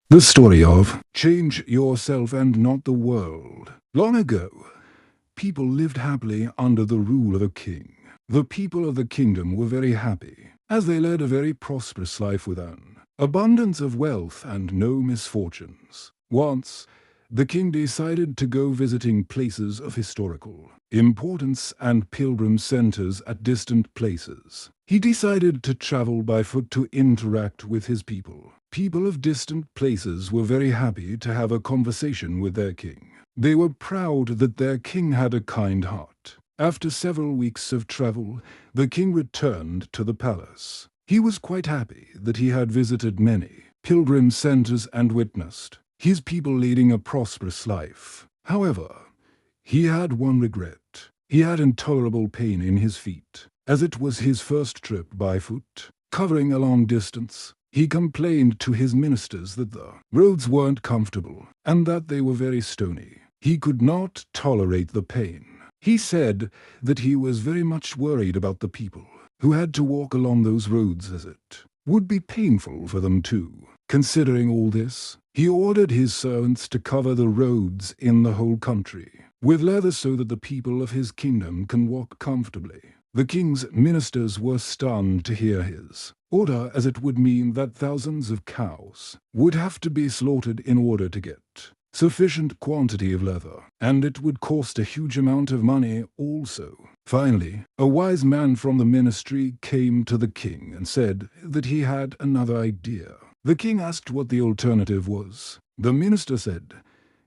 The story of Change Yourself and Not the World. Long ago, people lived happily under the rule of a king. The people of the kingdom were very happy, as they led a very prosperous life with an abundance of wealth and no misfortunes. Once, the king decided to go visiting places of historical importance and pilgrim centers at distant places. He decided to travel by foot to interact with his people. People of distant places were very happy to have a conversation with their king. They were proud that their king had a kind heart. After several weeks of travel, the king returned to the palace. He was quite happy that he had visited many pilgrim centers and witnessed his people leading a prosperous life. However, he had one regret. He had intolerable pain in his feet, as it was his first trip by foot, covering a long distance. He complained to his ministers that the roads weren't comfortable and that they were very stony. He could not tolerate the pain. He said that he was very much worried about the people who had to walk along those roads, as it would be painful for them too. Considering all this, he ordered his servants to cover the roads in the whole country with leather so that the people of his kingdom can walk comfortably. The king's ministers were stunned to hear his order, as it would mean that thousands of cows would have to be slaughtered in order to get sufficient quantity of leather, and it would cost a huge amount of money also. Finally, a wise man from the ministry came to the king and said that he had another idea. The king asked what the alternative was. The minister said,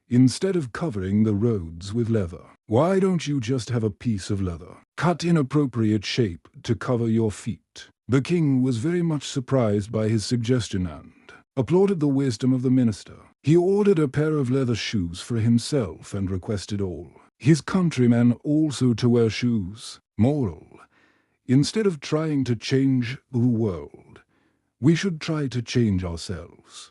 "Instead of covering the roads with leather, why don't you just have a piece of leather cut in appropriate shape to cover your feet?" The king was very much surprised by his suggestion and applauded the wisdom of the minister. He ordered a pair of leather shoes for himself and requested all his countrymen also to wear shoes. Moral: instead of trying to change the world, we should try to change ourselves.